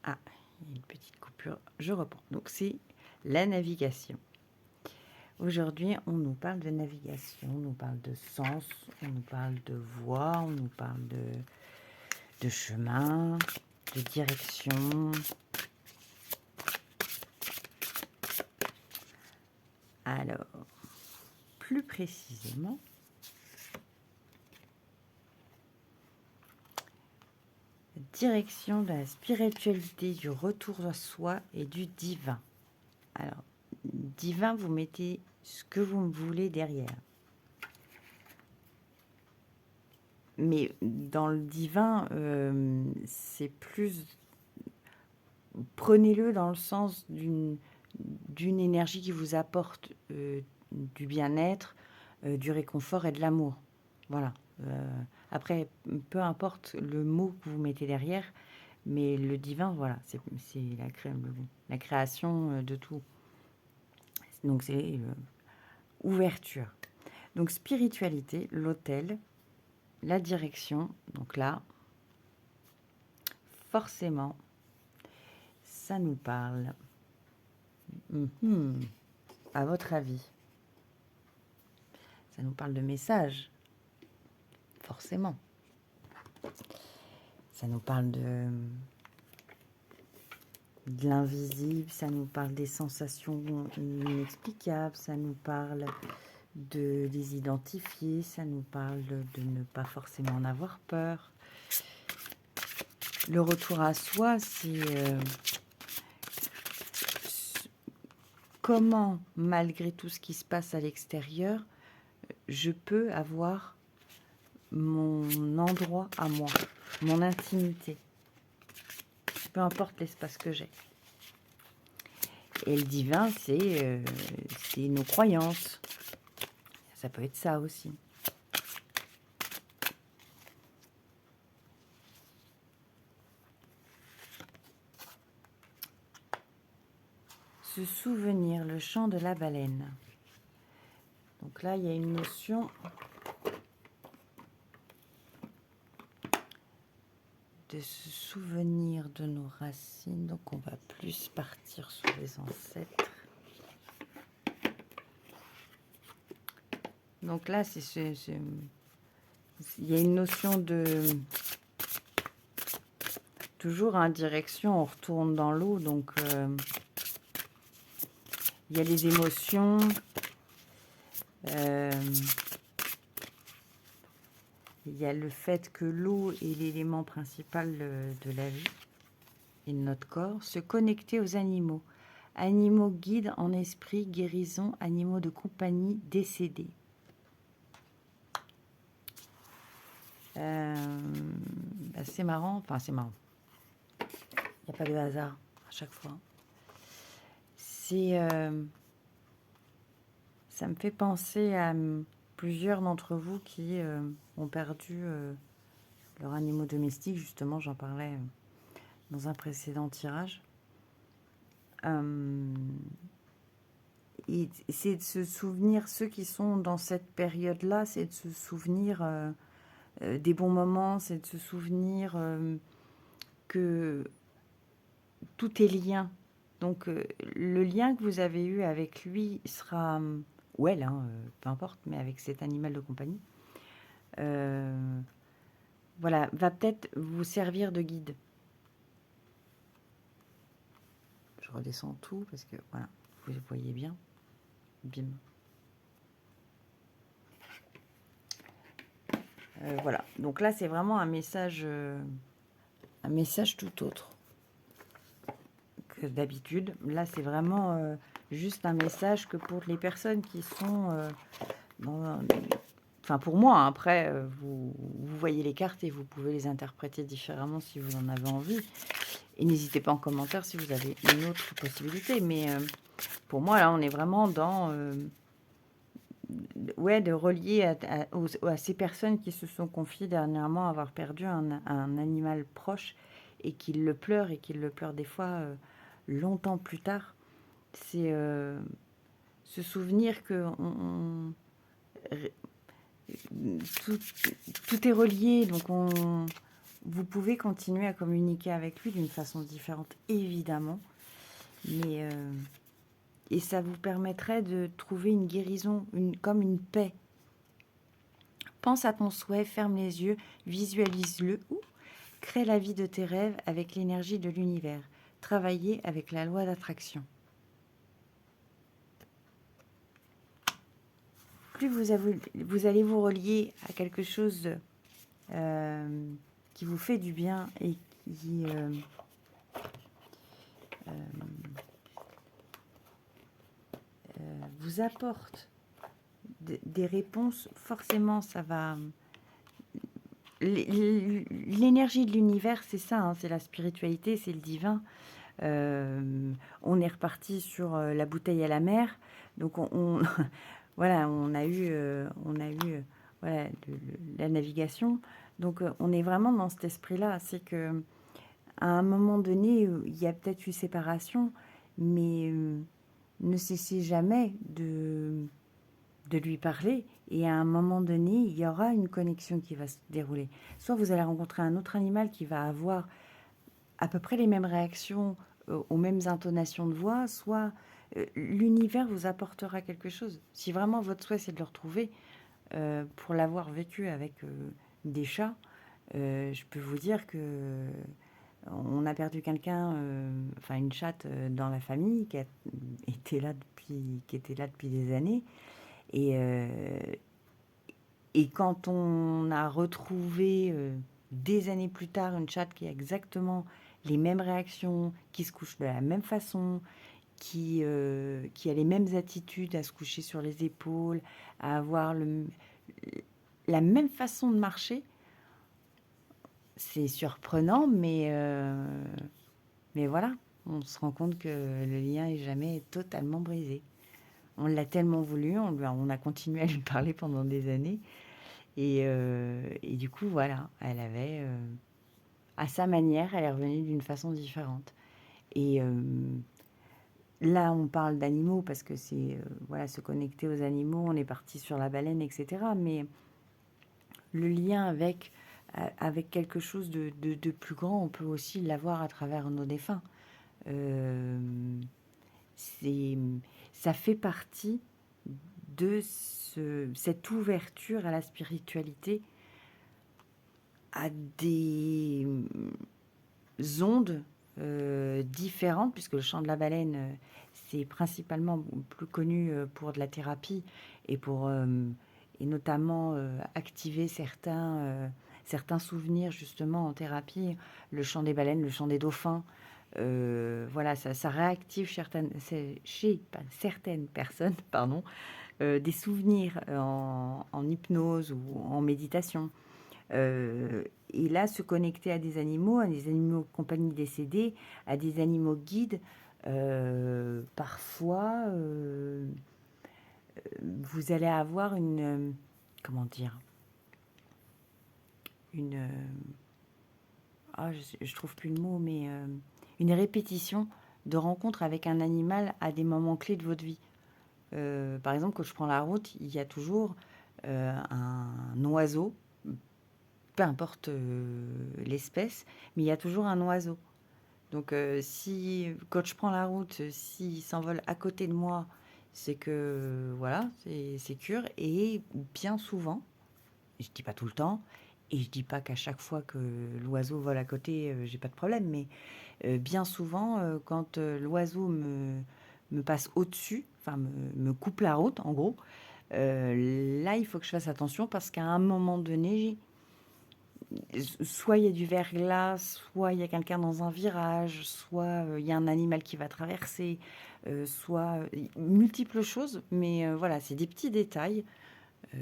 Ah, il y a une petite coupure. Je reprends. Donc, c'est la navigation. Aujourd'hui, on nous parle de navigation, on nous parle de sens, on nous parle de voie, on nous parle de chemin, de direction. Alors, plus précisément, direction de la spiritualité, du retour à soi et du divin. Alors, divin, vous mettez ce que vous voulez derrière. Mais dans le divin, c'est plus... Prenez-le dans le sens d'une énergie qui vous apporte du bien-être, du réconfort et de l'amour. Voilà. Après, peu importe le mot que vous mettez derrière, mais le divin, voilà, c'est la création de tout. Donc, c'est ouverture. Donc, spiritualité, l'autel, la direction. Donc là, forcément, ça nous parle. À votre avis, ça nous parle de messages, forcément. Ça nous parle de l'invisible, ça nous parle des sensations inexplicables, ça nous parle de les identifier, ça nous parle de ne pas forcément en avoir peur. Le retour à soi, c'est comment, malgré tout ce qui se passe à l'extérieur, je peux avoir mon endroit à moi, mon intimité, peu importe l'espace que j'ai. Et le divin, c'est nos croyances. Ça peut être ça aussi. Se souvenir, le chant de la baleine. Donc là, il y a une notion de se souvenir de nos racines. Donc on va plus partir sur les ancêtres. Donc là, il y a une notion de... Toujours en direction, on retourne dans l'eau. Donc il y a les émotions. Il y a le fait que l'eau est l'élément principal de la vie et de notre corps. Se connecter aux animaux. Animaux guides en esprit, guérison, animaux de compagnie décédés. C'est marrant, enfin c'est marrant. Il n'y a pas de hasard à chaque fois. Ça me fait penser à plusieurs d'entre vous qui ont perdu leurs animaux domestiques. Justement, j'en parlais dans un précédent tirage. Et c'est de se souvenir, ceux qui sont dans cette période-là, c'est de se souvenir des bons moments, c'est de se souvenir que tout est lien. Donc, le lien que vous avez eu avec lui sera, ou elle, peu importe, mais avec cet animal de compagnie, voilà, va peut-être vous servir de guide. Je redescends tout parce que, voilà, vous voyez bien. Bim. Voilà, donc là, c'est vraiment un message tout autre que d'habitude. Là, c'est vraiment juste un message que pour les personnes qui sont enfin, pour moi, hein, après, vous voyez les cartes et vous pouvez les interpréter différemment si vous en avez envie. Et n'hésitez pas en commentaire si vous avez une autre possibilité. Mais pour moi, là, on est vraiment dans... ouais, de relier à ces personnes qui se sont confiées dernièrement avoir perdu un animal proche et qu'ils le pleurent et qu'ils le pleurent des fois longtemps plus tard. C'est se souvenir que tout est relié, donc vous pouvez continuer à communiquer avec lui d'une façon différente, évidemment. Mais, et ça vous permettrait de trouver une guérison, comme une paix. Pense à ton souhait, ferme les yeux, visualise-le ou crée la vie de tes rêves avec l'énergie de l'univers. Travaillez avec la loi d'attraction. Plus vous allez vous relier à quelque chose qui vous fait du bien et qui vous apporte des réponses, forcément, ça va... L'énergie de l'univers, c'est ça, hein, c'est la spiritualité, c'est le divin. On est reparti sur la bouteille à la mer. Donc, voilà, on a eu voilà, la navigation. Donc, on est vraiment dans cet esprit-là. C'est que à un moment donné, il y a peut-être eu séparation, mais ne cessez jamais de lui parler. Et à un moment donné, il y aura une connexion qui va se dérouler. Soit vous allez rencontrer un autre animal qui va avoir à peu près les mêmes réactions, aux mêmes intonations de voix, soit l'univers vous apportera quelque chose. Si vraiment votre souhait, c'est de le retrouver, pour l'avoir vécu avec des chats, je peux vous dire que on a perdu quelqu'un, enfin une chatte dans la famille qui était là depuis des années. Et, et quand on a retrouvé des années plus tard une chatte qui a exactement les mêmes réactions, qui se couche de la même façon, qui a les mêmes attitudes, à se coucher sur les épaules, à avoir la même façon de marcher, c'est surprenant, mais voilà, on se rend compte que le lien est jamais totalement brisé. On l'a tellement voulu, on a continué à lui parler pendant des années. Et du coup, voilà, elle avait, à sa manière, elle est revenue d'une façon différente. Et là, on parle d'animaux parce que c'est voilà, se connecter aux animaux, on est parti sur la baleine, etc. Mais le lien avec quelque chose de plus grand, on peut aussi l'avoir à travers nos défunts. Euh, c'est, ça fait partie de cette ouverture à la spiritualité, à des ondes différentes, puisque le chant de la baleine, c'est principalement plus connu pour de la thérapie et et notamment activer certains souvenirs justement en thérapie. Le chant des baleines, le chant des dauphins, voilà, ça réactive chez certaines personnes, pardon, des souvenirs en hypnose ou en méditation. Et là, se connecter à des animaux compagnie décédés, à des animaux guides, parfois, vous allez avoir comment dire, une, je trouve plus le mot, mais une répétition de rencontres avec un animal à des moments clés de votre vie. Par exemple, quand je prends la route, il y a toujours un oiseau, peu importe l'espèce, mais il y a toujours un oiseau. Donc, si quand je prends la route, s'il s'envole à côté de moi, c'est que voilà, c'est sécure. Et bien souvent, je dis pas tout le temps, et je dis pas qu'à chaque fois que l'oiseau vole à côté, j'ai pas de problème, mais bien souvent, quand l'oiseau me passe au-dessus, enfin me coupe la route, en gros, là, il faut que je fasse attention parce qu'à un moment donné, soit il y a du verglas, soit il y a quelqu'un dans un virage, soit il y a un animal qui va traverser, soit multiples choses. Mais voilà, c'est des petits détails euh,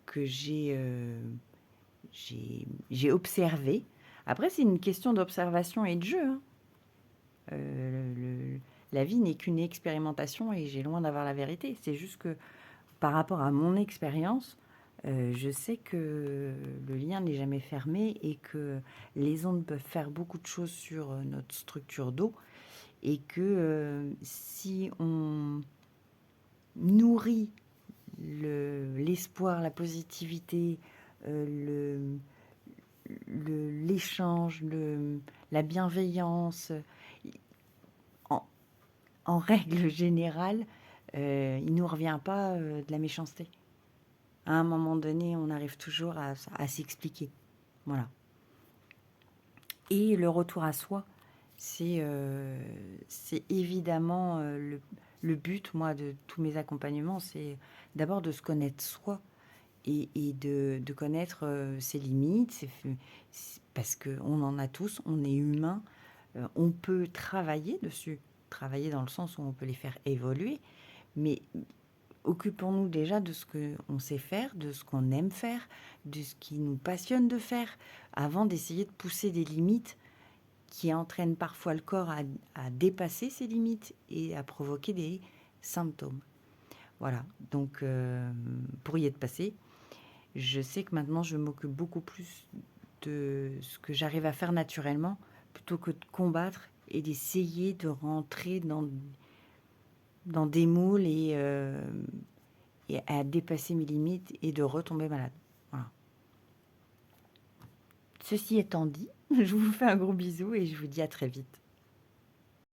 que j'ai observés. Après, c'est une question d'observation et de jeu, hein. La vie n'est qu'une expérimentation et j'ai loin d'avoir la vérité. C'est juste que par rapport à mon expérience, je sais que le lien n'est jamais fermé et que les ondes peuvent faire beaucoup de choses sur notre structure d'eau et que si on nourrit l'espoir, la positivité, l'échange, la bienveillance. En, en règle générale, il ne nous revient pas de la méchanceté. À un moment donné, on arrive toujours à s'expliquer. Voilà. Et le retour à soi, c'est évidemment le but, moi, de tous mes accompagnements, c'est d'abord de se connaître soi et de connaître ses limites, parce qu'on en a tous, on est humain, on peut travailler dessus, travailler dans le sens où on peut les faire évoluer, mais occupons-nous déjà de ce qu'on sait faire, de ce qu'on aime faire, de ce qui nous passionne de faire, avant d'essayer de pousser des limites qui entraînent parfois le corps à dépasser ses limites et à provoquer des symptômes. Voilà, donc pour y être passé, je sais que maintenant je m'occupe beaucoup plus de ce que j'arrive à faire naturellement plutôt que de combattre et d'essayer de rentrer dans des moules et à dépasser mes limites et de retomber malade. Voilà. Ceci étant dit, je vous fais un gros bisou et je vous dis à très vite.